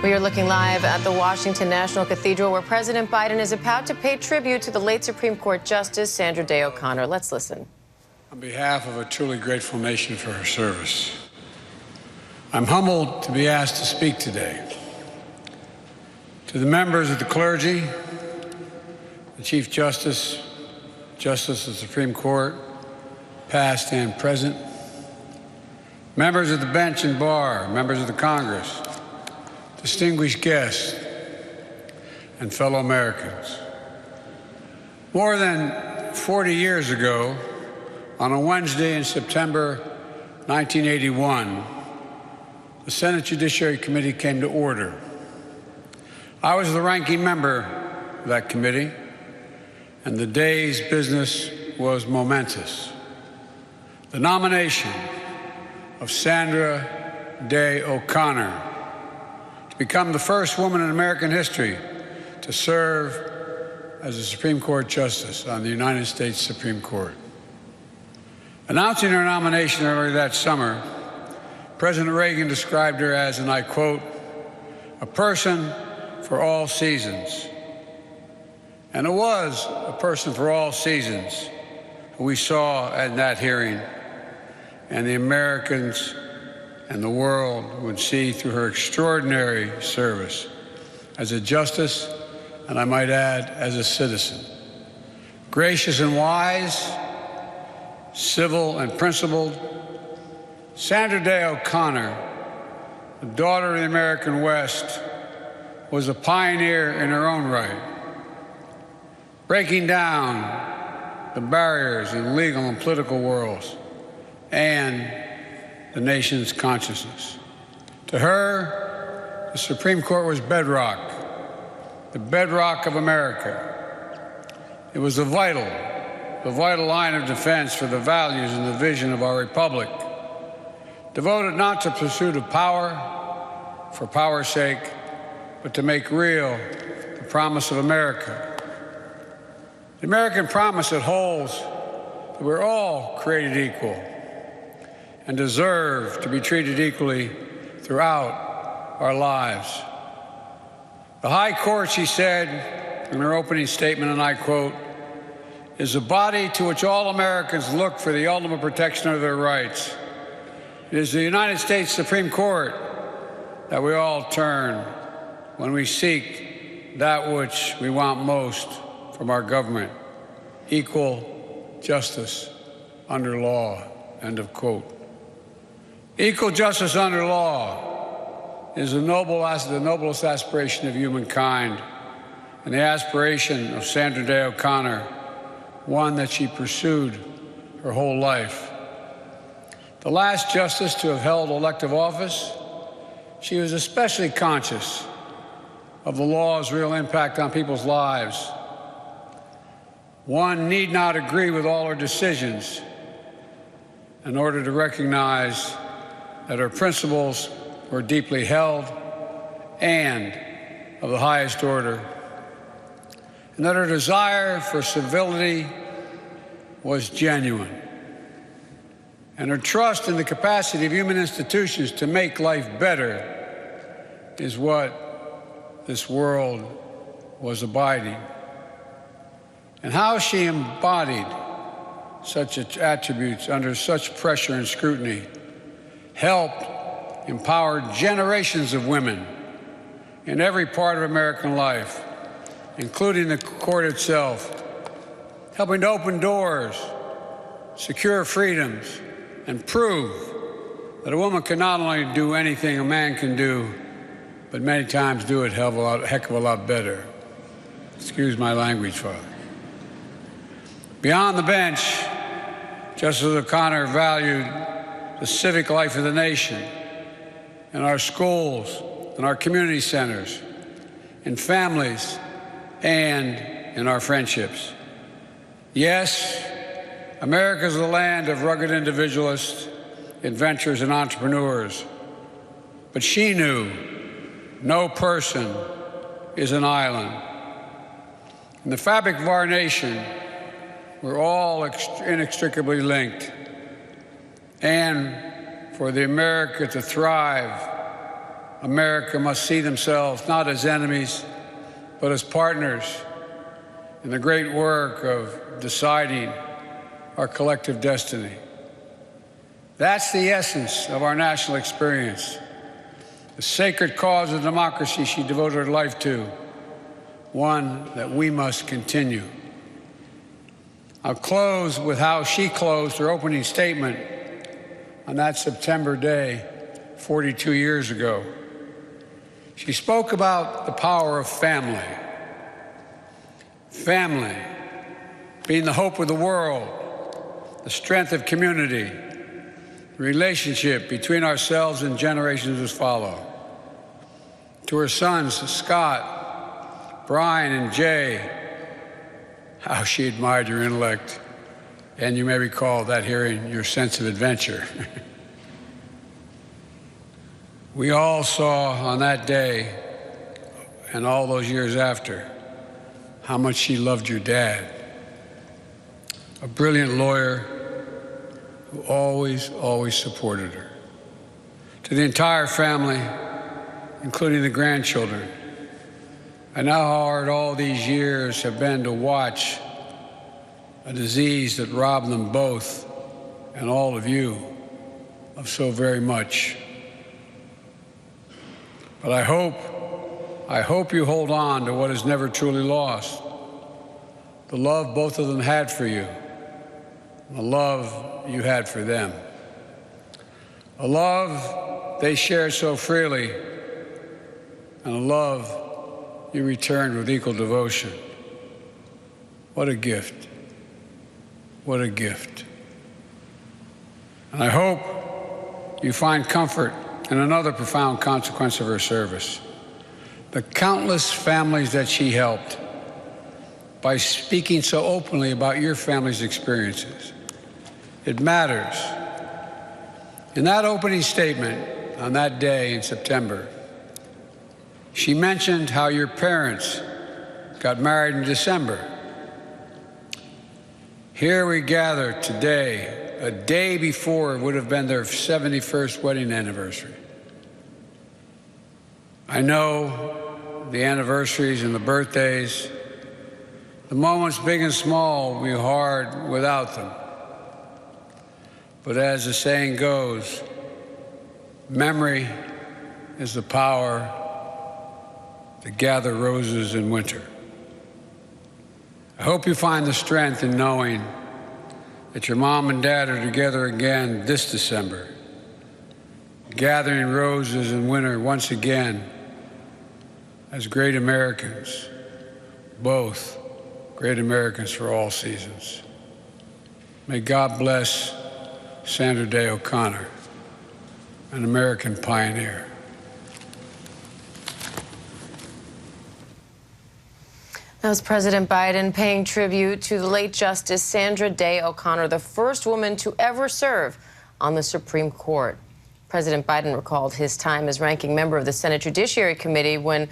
We are looking live at the Washington National Cathedral, where President Biden is about to pay tribute to the late Supreme Court Justice Sandra Day O'Connor. Let's listen. On behalf of a truly grateful nation for her service, I'm humbled to be asked to speak today. To the members of the clergy, the Chief Justice, Justice of the Supreme Court, past and present, members of the bench and bar, members of the Congress, distinguished guests, and fellow Americans. More than 40 years ago, on a Wednesday in September 1981, the Senate Judiciary Committee came to order. I was the ranking member of that committee, and the day's business was momentous. The nomination of Sandra Day O'Connor to become the first woman in American history to serve as a Supreme Court Justice on the United States Supreme Court. Announcing her nomination earlier that summer, President Reagan described her as, and I quote, "a person for all seasons." And it was a person for all seasons who we saw at that hearing, and the Americans and the world would see through her extraordinary service as a justice, and I might add, as a citizen. Gracious and wise, civil and principled, Sandra Day O'Connor, the daughter of the American West, was a pioneer in her own right, breaking down the barriers in legal and political worlds and the nation's consciousness. To her, the Supreme Court was bedrock, the bedrock of America. It was the vital line of defense for the values and the vision of our republic, devoted not to pursuit of power for power's sake, but to make real the promise of America. The American promise that holds that we're all created equal and deserve to be treated equally throughout our lives. The High Court, she said in her opening statement, and I quote, "is a body to which all Americans look for the ultimate protection of their rights. It is the United States Supreme Court that we all turn when we seek that which we want most from our government, equal justice under law," end of quote. Equal justice under law is the noblest aspiration of humankind, and the aspiration of Sandra Day O'Connor, one that she pursued her whole life. The last justice to have held elective office, she was especially conscious of the law's real impact on people's lives. One need not agree with all her decisions in order to recognize that her principles were deeply held and of the highest order, and that her desire for civility was genuine, and her trust in the capacity of human institutions to make life better is what this world was abiding. And how she embodied such attributes under such pressure and scrutiny helped empower generations of women in every part of American life, including the court itself, helping to open doors, secure freedoms, and prove that a woman can not only do anything a man can do, but many times do it a heck of a lot better. Excuse my language, Father. Beyond the bench, Justice O'Connor valued the civic life of the nation, in our schools, in our community centers, in families, and in our friendships. Yes, America is the land of rugged individualists, adventurers, and entrepreneurs. But she knew no person is an island. In the fabric of our nation, we're all inextricably linked. And for the America to thrive, America must see themselves not as enemies, but as partners in the great work of deciding our collective destiny. That's the essence of our national experience, the sacred cause of democracy she devoted her life to, one that we must continue. I'll close with how she closed her opening statement on that September day 42 years ago. She spoke about the power of family. Family being the hope of the world, the strength of community, the relationship between ourselves and generations as follow. To her sons, Scott, Brian, and Jay, how she admired your intellect, and you may recall that hearing your sense of adventure. We all saw on that day and all those years after how much she loved your dad, a brilliant lawyer who always supported her. To the entire family, including the grandchildren, I know how hard all these years have been to watch a disease that robbed them both, and all of you, of so very much. But I hope you hold on to what is never truly lost, the love both of them had for you, and the love you had for them. A love they shared so freely, and a love you returned with equal devotion. What a gift. What a gift. And I hope you find comfort in another profound consequence of her service. The countless families that she helped by speaking so openly about your family's experiences. It matters. In that opening statement on that day in September, she mentioned how your parents got married in December. Here we gather today, a day before it would have been their 71st wedding anniversary. I know the anniversaries and the birthdays, the moments big and small, will be hard without them. But as the saying goes, memory is the power to gather roses in winter. I hope you find the strength in knowing that your mom and dad are together again this December, gathering roses in winter once again as great Americans, both great Americans for all seasons. May God bless Sandra Day O'Connor, an American pioneer. That was President Biden paying tribute to the late Justice Sandra Day O'Connor, the first woman to ever serve on the Supreme Court. President Biden recalled his time as ranking member of the Senate Judiciary Committee when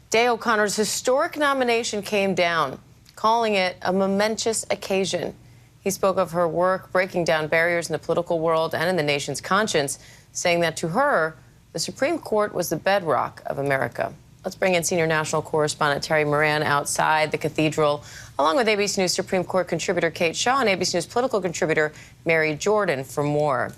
Day O'Connor's historic nomination came down, calling it a momentous occasion. He spoke of her work breaking down barriers in the political world and in the nation's conscience, saying that to her, the Supreme Court was the bedrock of America. Let's bring in senior national correspondent Terry Moran outside the cathedral, along with ABC News Supreme Court contributor Kate Shaw and ABC News political contributor Mary Jordan for more.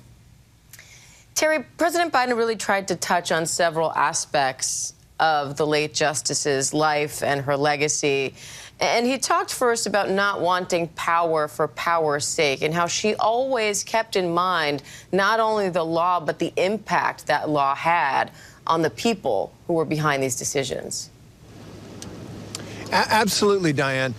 Terry, President Biden really tried to touch on several aspects of the late justice's life and her legacy. And he talked first about not wanting power for power's sake and how she always kept in mind not only the law, but the impact that law had on the people who were behind these decisions. Absolutely, Diane.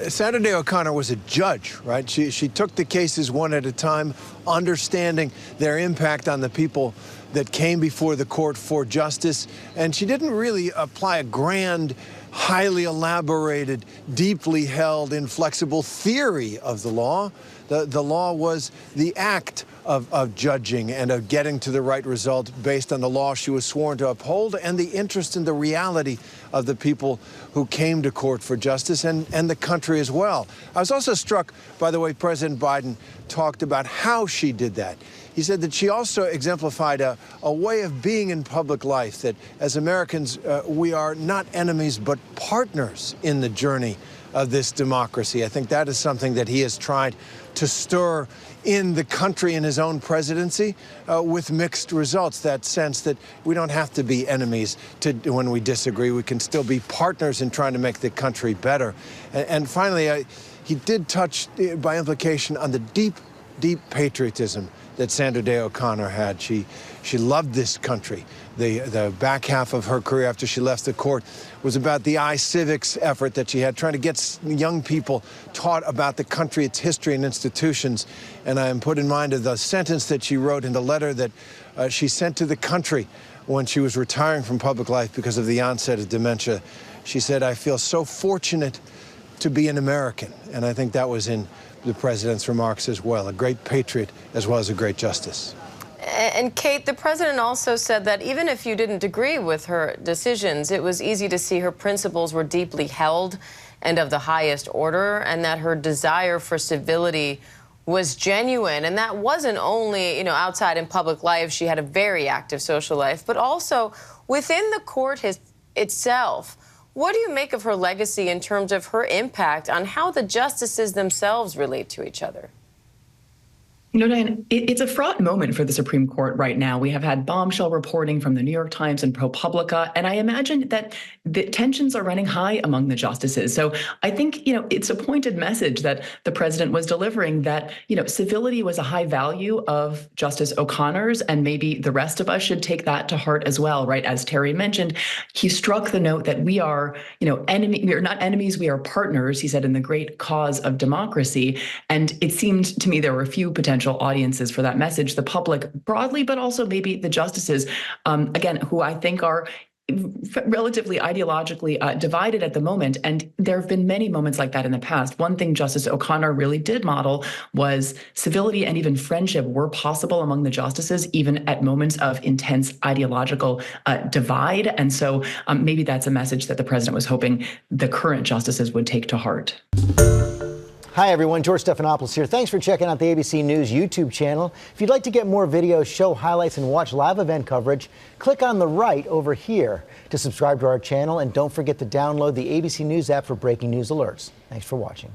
Sandra Day O'Connor was a judge, right? She took the cases one at a time, understanding their impact on the people that came before the court for justice. And she didn't really apply a grand, highly elaborated, deeply held, inflexible theory of the law. The law was the act of judging and of getting to the right result based on the law she was sworn to uphold and the interest in the reality of the people who came to court for justice and the country as well. I was also struck by the way President Biden talked about how she did that. he said that she also exemplified a way of being in public life, that as Americans, we are not enemies but partners in the journey of this democracy. I think that is something that he has tried to stir in the country in his own presidency with mixed results. That sense that we don't have to be enemies when we disagree. We can still be partners in trying to make the country better. And finally, he did touch, by implication, on the deep patriotism that Sandra Day O'Connor had. She loved this country. The back half of her career after she left the court was about the iCivics effort that she had, trying to get young people taught about the country, its history and institutions. And I am put in mind of the sentence that she wrote in the letter that she sent to the country when she was retiring from public life because of the onset of dementia. She said, "I feel so fortunate to be an American." And I think that was in the president's remarks as well. A great patriot as well as a great justice. And Kate, the president also said that even if you didn't agree with her decisions, it was easy to see her principles were deeply held and of the highest order, and that her desire for civility was genuine. And that wasn't only, outside in public life. She had a very active social life, but also within the court itself. What do you make of her legacy in terms of her impact on how the justices themselves relate to each other? Diane, it's a fraught moment for the Supreme Court right now. We have had bombshell reporting from the New York Times and ProPublica, and I imagine that the tensions are running high among the justices. So I think, it's a pointed message that the president was delivering, that, civility was a high value of Justice O'Connor's, and maybe the rest of us should take that to heart as well, right? As Terry mentioned, he struck the note that we are, we are not enemies, we are partners, he said, in the great cause of democracy. And it seemed to me there were a few potential audiences for that message, the public broadly, but also maybe the justices, again, who I think are relatively ideologically divided at the moment. And there have been many moments like that in the past. One thing Justice O'Connor really did model was civility and even friendship were possible among the justices, even at moments of intense ideological divide. And so maybe that's a message that the president was hoping the current justices would take to heart. Hi, everyone. George Stephanopoulos here. Thanks for checking out the ABC News YouTube channel. If you'd like to get more videos, show highlights, and watch live event coverage, click on the right over here to subscribe to our channel. And don't forget to download the ABC News app for breaking news alerts. Thanks for watching.